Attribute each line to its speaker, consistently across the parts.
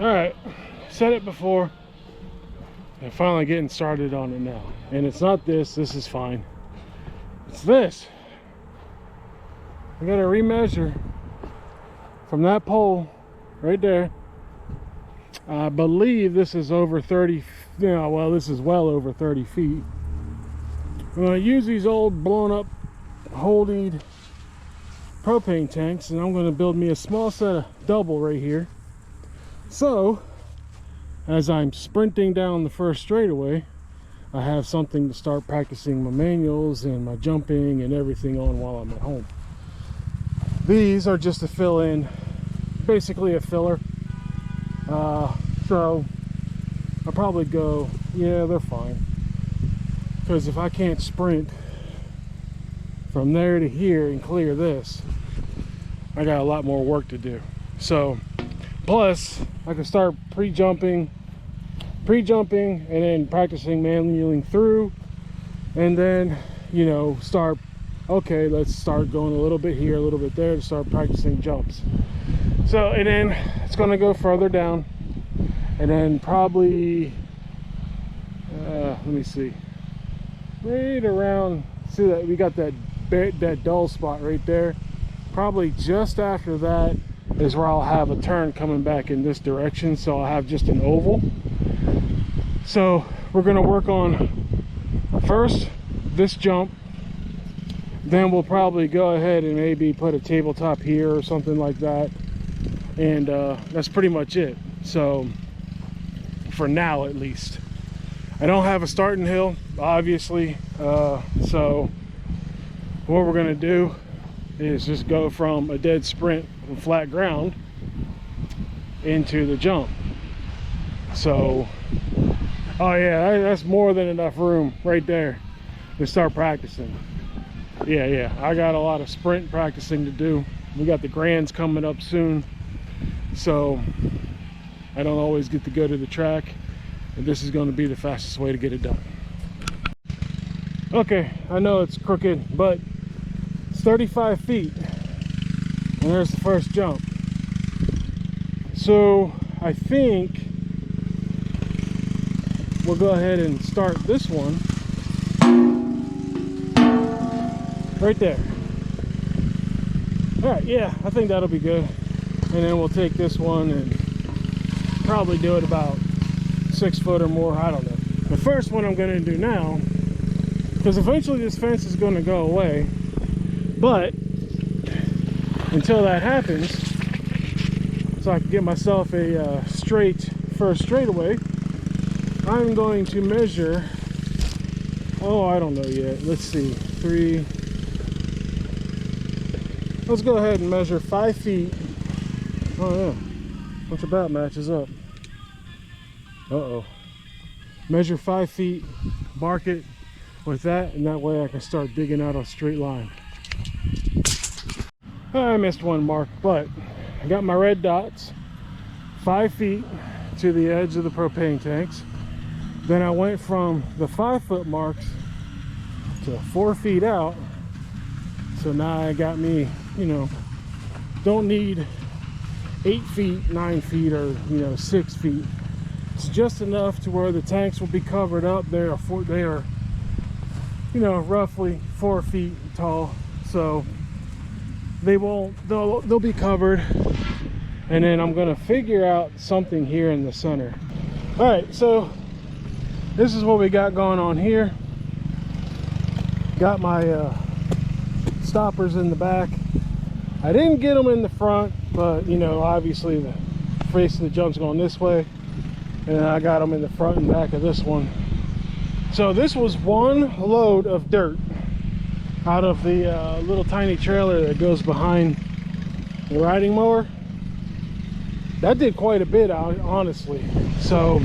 Speaker 1: All right, said it before. I'm finally getting started on it now. And it's not this is fine. It's this. I gotta remeasure from that pole right there. I believe this is over 30, well, this is well over 30 feet. I'm gonna use these old blown up holding propane tanks, and I'm gonna build me a small set of double right here. So, as I'm sprinting down the first straightaway, I have something to start practicing my manuals and my jumping and everything on while I'm at home. These are just to fill in, basically a filler. So I'll probably go, yeah, they're fine. Because if I can't sprint from there to here and clear this, I got a lot more work to do. So, plus I can start pre-jumping, and then practicing manualing through, and then, you know, start, okay, let's start going a little bit here, a little bit there to start practicing jumps. So, and then it's going to go further down, and then probably, let me see, right around, see that we got that dull spot right there. Probably just after that is where I'll have a turn coming back in this direction, so I'll have just an oval. So we're going to work on first this jump, then we'll probably go ahead and maybe put a tabletop here or something like that, and that's pretty much it. So for now, at least, I don't have a starting hill, obviously, so what we're going to do is just go from a dead sprint on flat ground into the jump. So, oh yeah, that's more than enough room right there to start practicing. Yeah, I got a lot of sprint practicing to do. We got the grands coming up soon, so I don't always get to go to the track, and this is going to be the fastest way to get it done. Okay, I know it's crooked, but it's 35 feet, and there's the first jump. So I think we'll go ahead and start this one right there. All right, yeah, I think that'll be good. And then we'll take this one and probably do it about 6 foot or more, I don't know. The first one I'm going to do now, because eventually this fence is going to go away, but until that happens, so I can get myself a straight first straightaway, I'm going to measure, oh, I don't know yet, let's see, 3, let's go ahead and measure 5 feet. Oh yeah, which about matches up. Uh-oh. Measure 5 feet, mark it with that, and that way I can start digging out a straight line. I missed one mark, but I got my red dots, 5 feet to the edge of the propane tanks. Then I went from the 5 foot marks to 4 feet out. So now I got me, you know, don't need 8 feet, 9 feet, or, you know, 6 feet. It's just enough to where the tanks will be covered up. They are, you know, roughly 4 feet tall, so they'll be covered. And then I'm gonna figure out something here in the center. All right, so this is what we got going on here. Got my stoppers in the back. I didn't get them in the front, but you know, obviously the face of the jump's going this way, and I got them in the front and back of this one. So this was one load of dirt out of the little tiny trailer that goes behind the riding mower. That did quite a bit, honestly. So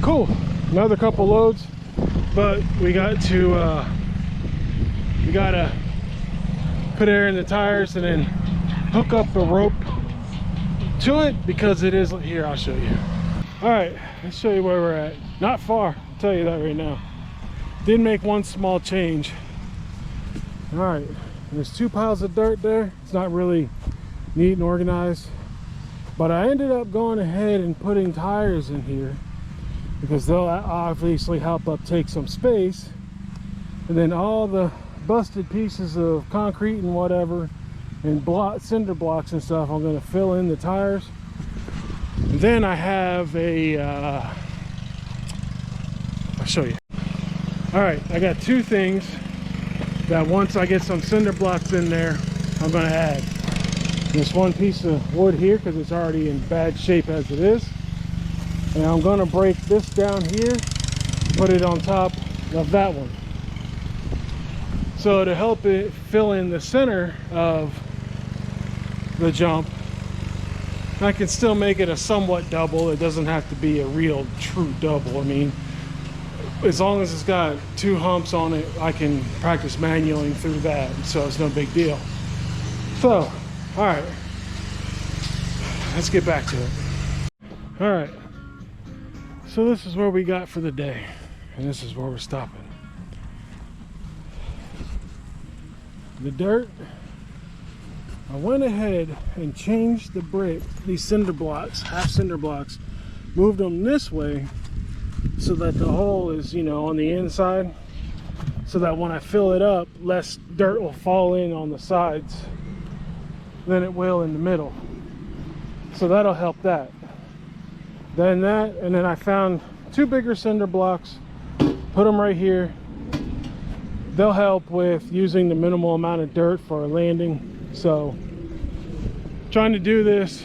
Speaker 1: cool, another couple loads, but we got to we gotta put air in the tires and then hook up the rope to it, because it is here. I'll show you. All right, let's show you where we're at. Not far, I'll tell you that right now. Did make one small change. All right, there's 2 piles of dirt there. It's not really neat and organized, But I ended up going ahead and putting tires in here because they'll obviously help up take some space. And then all the busted pieces of concrete and whatever and cinder blocks and stuff, I'm going to fill in the tires. And then I have a I'll show you. All right, I got two things that once I get some cinder blocks in there, I'm going to add. This one piece of wood here because it's already in bad shape as it is, and I'm going to break this down here, put it on top of that one, so to help it fill in the center of the jump. I can still make it a somewhat double. It doesn't have to be a real true double. I mean, as long as it's got two humps on it, I can practice manualing through that, so it's no big deal. So all right, let's get back to it. All right, so this is where we got for the day, and this is where we're stopping. The dirt, I went ahead and changed the brick, these cinder blocks, half cinder blocks, moved them this way so that the hole is, you know, on the inside, so that when I fill it up, less dirt will fall in on the sides than it will in the middle. So that'll help that. Then that, and then I found two bigger cinder blocks, put them right here. They'll help with using the minimal amount of dirt for a landing. So trying to do this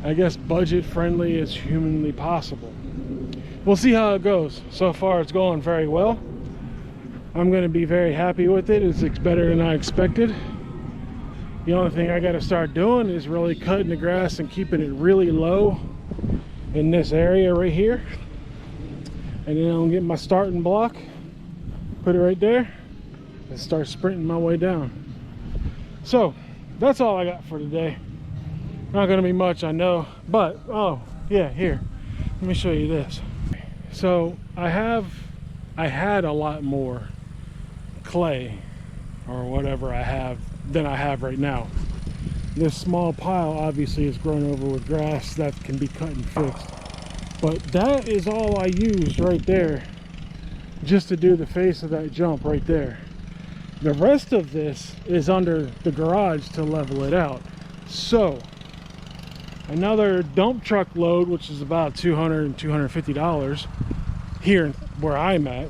Speaker 1: I guess budget friendly as humanly possible. We'll see how it goes. So far it's going very well. I'm going to be very happy with it. It's better than I expected. The only thing I got to start doing is really cutting the grass and keeping it really low in this area right here. And then I'll get my starting block, put it right there, and start sprinting my way down. So that's all I got for today. Not going to be much, I know, but oh yeah, here, let me show you this. So I had a lot more clay or whatever I have than I have right now. This small pile obviously is grown over with grass that can be cut and fixed, but that is all I used right there just to do the face of that jump right there. The rest of this is under the garage to level it out. So another dump truck load, which is about $200 and $250 here where I'm at,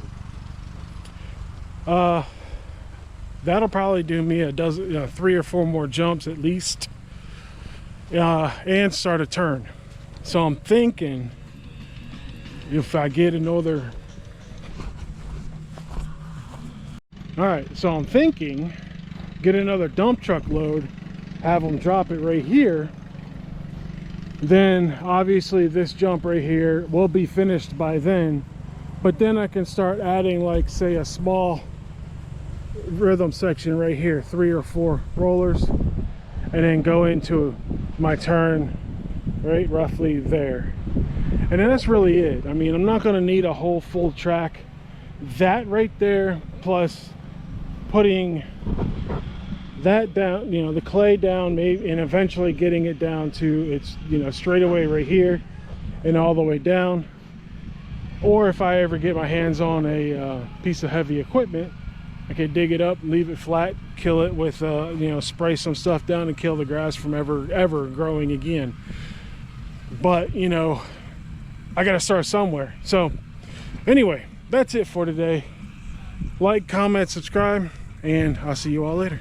Speaker 1: that'll probably do me a dozen, 3 or 4 more jumps at least, and start a turn. So I'm thinking if I get another, all right, so I'm thinking get another dump truck load, have them drop it right here. Then obviously this jump right here will be finished by then, but then I can start adding, like, say, a small rhythm section right here, 3 or 4 rollers, and then go into my turn right roughly there. And then that's really it. I mean, I'm not going to need a whole full track. That right there, plus putting that down, you know, the clay down, maybe, and eventually getting it down to its, you know, straight away right here and all the way down. Or if I ever get my hands on a piece of heavy equipment, I can dig it up, leave it flat, kill it with you know, spray some stuff down and kill the grass from ever growing again. But, you know, I gotta start somewhere. So anyway, that's it for today. Like, comment, subscribe, and I'll see you all later.